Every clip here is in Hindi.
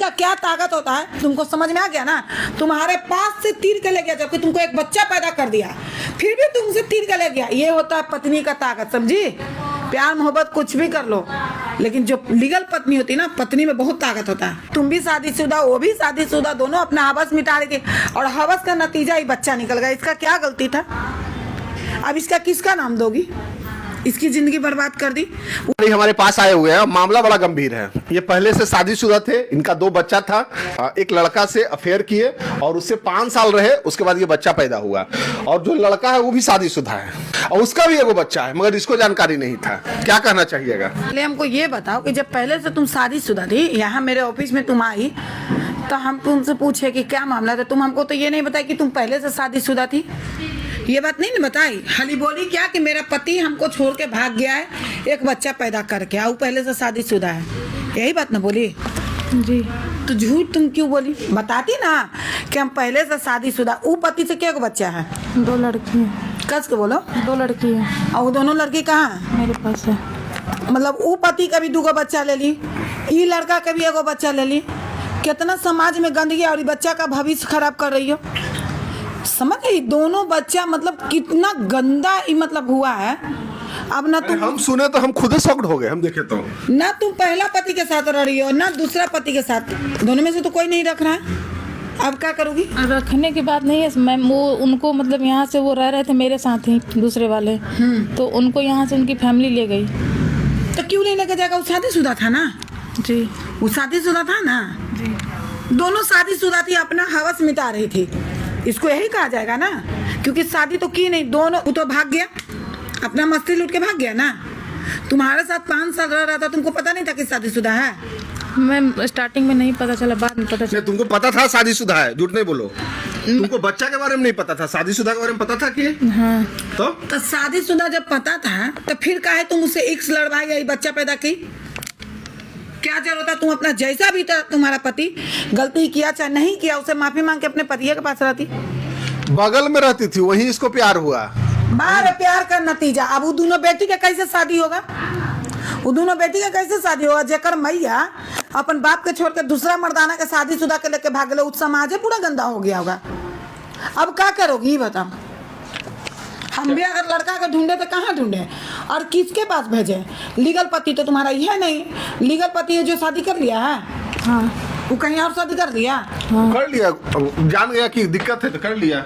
का क्या ताकत होता है तुमको समझ में आ गया ना। तुम्हारे पास से तीर के ले गया, जबकि तुमको एक बच्चा पैदा कर दिया, फिर भी तुमसे तीर के ले गया। ये होता है पत्नी का ताकत, समझी। प्यार मोहब्बत कुछ भी कर लो, लेकिन जो लीगल पत्नी होती है ना, पत्नी में बहुत ताकत होता है। तुम भी शादीशुदा, वो भी शादीशुदा, दोनों अपना हवस मिटा रहे थे और हवस का नतीजा ही बच्चा निकल गया। इसका क्या गलती था? अब इसका किसका नाम दोगी? इसकी जिंदगी बर्बाद कर दी। हमारे पास आए हुए हैं, मामला बड़ा गंभीर है। ये पहले से शादीशुदा थे, इनका 2 बच्चा था। एक लड़का से अफेयर किए और उससे 5 साल रहे, उसके बाद ये बच्चा पैदा हुआ। और जो लड़का है वो भी शादीशुदा है और उसका भी एगो बच्चा है, मगर इसको जानकारी नहीं था। क्या कहना चाहिएगा? पहले हमको ये बताओ कि जब पहले से तुम शादीशुदा थी, यहाँ मेरे ऑफिस में तुम आई तो हम तुमसे पूछे कि क्या मामला था, तुम हमको तो ये नहीं बताई कि तुम पहले से शादीशुदा थी। ये बात नहीं बताई, खाली बोली क्या कि मेरा पति हमको छोड़ के भाग गया है, एक बच्चा पैदा करके, वो पहले से शादीशुदा है, यही बात ना बोली? जी। तो झूठ तुम क्यों बोली? बताती ना कि हम पहले से शादीशुदा। वो पति से क्या बच्चा है? 2 लड़की हैं। कस के बोलो। 2 लड़की हैं। और वो दोनों लड़की कहाँ है? मेरे पास है। मतलब वो पति का भी 2 बच्चा ले ली, ये लड़का का भी 1 बच्चा ले ली। कितना समाज में गंदगी और बच्चा का भविष्य खराब कर रही हो, समझ गई? दोनों बच्चा मतलब कितना गंदा मतलब हुआ है। अब ना तुम, हम सुने तो हम खुद शॉक्ड हो गए। हम देखे तो ना तुम पहला पति के साथ रह रही हो ना दूसरा पति के साथ, दोनों में से तो कोई नहीं रख रहा है। अब क्या करोगी? रखने की बात नहीं है मैम, वो उनको मतलब यहाँ से वो रह रहे थे मेरे साथ ही दूसरे वाले, तो उनको यहाँ से उनकी फैमिली ले गई। तो क्यों नहीं लेके जाएगा? वो शादीशुदा था ना। जी। वो शादीशुदा था ना। जी। दोनों शादीशुदा थी, अपना हवस मिटा रही थी, इसको यही कहा जाएगा ना। क्योंकि शादी तो की नहीं, दोनों, वो तो भाग गया, अपना मस्ती लूट के भाग गया ना। तुम्हारे साथ 5 साल रह रहा था, तुमको पता नहीं था कि शादीशुदा है? मैम स्टार्टिंग में नहीं पता चला, बाद में पता चला। तुमको पता था शादीशुदा है? झूठ नहीं बोलो। तुमको बच्चा के बारे में नहीं पता था, शादीशुदा के बारे में पता था कि? हाँ। तो शादीशुदा जब पता था तो फिर काहे तुम उससे एक्स लड़वाई या बच्चा पैदा की? क्या जरूरत है? तुम अपना जैसा भी था, तुम्हारा पति गलती किया चाहे नहीं किया, उसे माफी मांग के अपने पति के पास रहती, बगल में रहती थी, वहीं इसको प्यार हुआ। बाहर प्यार का नतीजा। अब वो दोनों बेटी के कैसे शादी होगा? वो दोनों बेटी का कैसे शादी होगा? जेकर मैया अपन बाप के छोड़ के दूसरा मर्दाना के शादीशुदा के लेके भाग गए, उस समाज पूरा गंदा हो गया होगा। अब क्या करोगी ये बताओ? हम भी अगर लड़का को ढूंढे तो कहाँ ढूंढे और किसके पास भेजे? लीगल पति तो तुम्हारा ही है नहीं। लीगल पति है जो शादी कर लिया है। हाँ। वो कहीं और शादी कर लिया। हाँ। कर लिया, जान गया कि दिक्कत है तो कर लिया।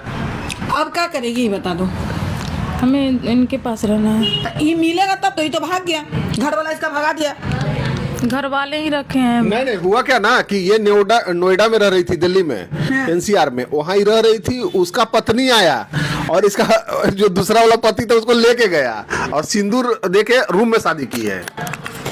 अब क्या करेगी ये बता दो? हमें इनके पास रहना है। तो ये मिलेगा तब तो, ये तो भाग गया, घर वाला इसका भगा दिया। घर वाले ही रखे हैं। नहीं, हुआ क्या ना कि ये नोएडा में रह रही थी, दिल्ली में, हाँ। एनसीआर में, वहाँ ही रह रही थी। उसका पत्नी आया और इसका जो दूसरा वाला पति था उसको लेके गया और सिंदूर देके रूम में शादी की है।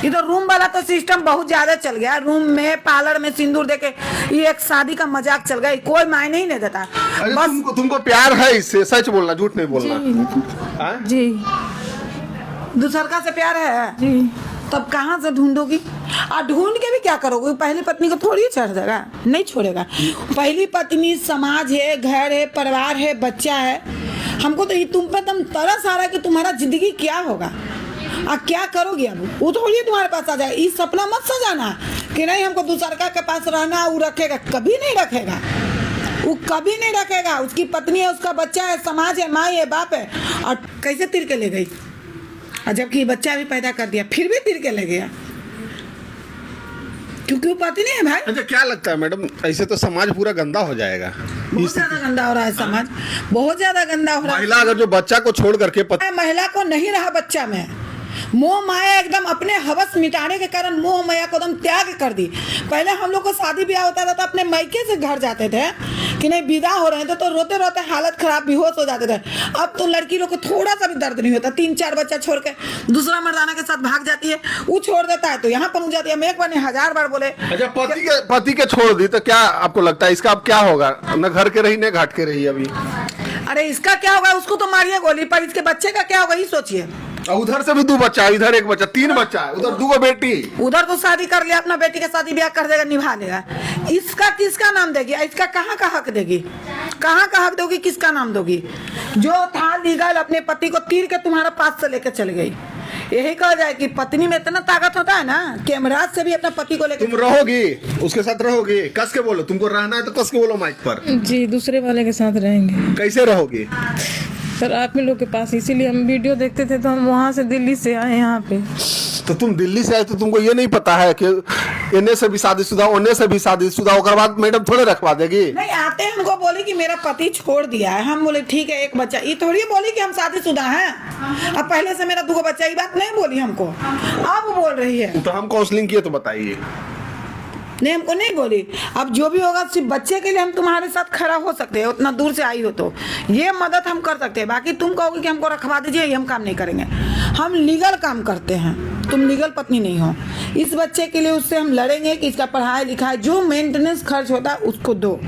ये तो रूम वाला तो सिस्टम बहुत ज्यादा चल गया। रूम में पार्लर में सिंदूर देके ये एक शादी का मजाक चल गया, कोई मायने ही नहीं देता। अरे बस तुमको प्यार है इससे, सच बोलना, झूठ नहीं बोलना। जी। दूसरका से प्यार है जी। तब कहाँ से ढूंढोगी? और ढूंढ के भी क्या करोगे? पहली पत्नी को थोड़ी छोड़ देगा, नहीं छोड़ेगा। पहली पत्नी समाज है, घर है, परिवार है, बच्चा है। हमको तो ये तुम पे तुम तरस आ रहा है कि तुम्हारा जिंदगी क्या होगा और क्या करोगी? अब वो थोड़ी तुम्हारे पास आ जाएगा। ये सपना मत सजाना कि नहीं हमको दूसरका के पास रहना, वो रखेगा, कभी नहीं रखेगा। वो कभी नहीं रखेगा। उसकी पत्नी है, उसका बच्चा है, समाज है, माँ है, बाप है। और कैसे तीर के ले गई? और जबकि बच्चा भी पैदा कर दिया, फिर भी तीर के ले गया, क्योंकि वो पति नहीं है भाई। अच्छा, क्या लगता है मैडम, ऐसे तो समाज पूरा गंदा हो जाएगा? बहुत ज्यादा गंदा हो रहा है समाज, बहुत ज्यादा गंदा हो रहा है। महिला अगर जो बच्चा को छोड़ करके महिला को नहीं रहा बच्चा में, मोह माया एकदम अपने हवस मिटाने के कारण मोह माया को एकदम त्याग कर दी। पहले हम लोग को शादी ब्याह होता था तो अपने मायके से घर जाते थे कि नहीं विदा हो रहे थे तो रोते रोते हालत खराब, बेहोश हो जाते थे। अब तो लड़की लोग को थोड़ा सा भी दर्द नहीं होता। 3-4 बच्चा छोड़ के दूसरा मर्दाना के साथ भाग जाती है, वो छोड़ देता है तो यहाँ पहुंच जाती है। हम एक बार नहीं 1000 बार बोले। अच्छा, पति के छोड़ दी तो क्या आपको लगता है इसका अब क्या होगा? न घर के रही न घाट के रही अभी। अरे इसका क्या होगा? उसको तो मारिए गोली, पर इसके बच्चे का क्या होगा ये सोचिए। उधर से भी 2 बच्चा, इधर 1 बच्चा, 3 बच्चा है, उधर 2 बेटी। उधर तो शादी कर लिया, अपना बेटी के शादी ब्याह कर देगा, निभा लेगा। इसका किसका नाम देगी? इसका कहाँ का हक देगी? कहाँ का हक दोगी? किसका नाम दोगी? जो था लीगल अपने पति को तीर के तुम्हारे पास से लेकर चल गई, यही कहा जाए कि पत्नी में इतना ताकत होता है ना कि यमराज से भी अपना पति को लेकर तुम रहोगी, उसके साथ रहोगी, कस के बोलो, तुमको रहना है तो कस के बोलो माइक पर। जी दूसरे वाले के साथ रहेंगे कैसे रहोगी? सर आप ही लोग के पास, इसीलिए हम वीडियो देखते थे तो हम वहाँ से दिल्ली से आए यहाँ पे। तो तुम दिल्ली से आए तो तुमको ये नहीं पता है कि इन्हें से भी शादीशुदा, उन्हें से भी शादीशुदा, उसके बाद मैडम थोड़े रखवा देगी? नहीं आते हैं हमको बोली कि मेरा पति छोड़ दिया है। हम बोले ठीक है एक बच्चा, ये थोड़ी बोली कि हम शादीशुदा हैं। अब पहले से मेरा 2 बच्चा, ये बात नहीं बोली हमको, अब बोल रही है। तो हम काउंसलिंग किए तो बताइए। नहीं हमको नहीं बोली। अब जो भी होगा सिर्फ बच्चे के लिए हम तुम्हारे साथ खड़ा हो सकते हैं, उतना दूर से आई हो तो ये मदद हम कर सकते हैं। बाकी तुम कहोगे कि हमको रखवा दीजिए, ये हम काम नहीं करेंगे। हम लीगल काम करते हैं, तुम लीगल पत्नी नहीं हो। इस बच्चे के लिए उससे हम लड़ेंगे कि इसका पढ़ाई लिखाई जो मेंटेनेंस खर्च होता है उसको दो,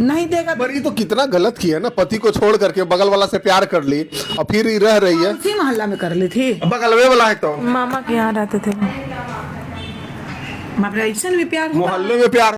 नहीं देगा पर ये तो कितना गलत किया ना, पति को छोड़ करके बगल वाला से प्यार कर ली और फिर ही रह रही है। उसी मोहल्ला में कर ली थी, बगल में वाला है तो मामा के यहाँ रहते थे वो। ऐसा भी प्यार होगा? मोहल्ले में प्यार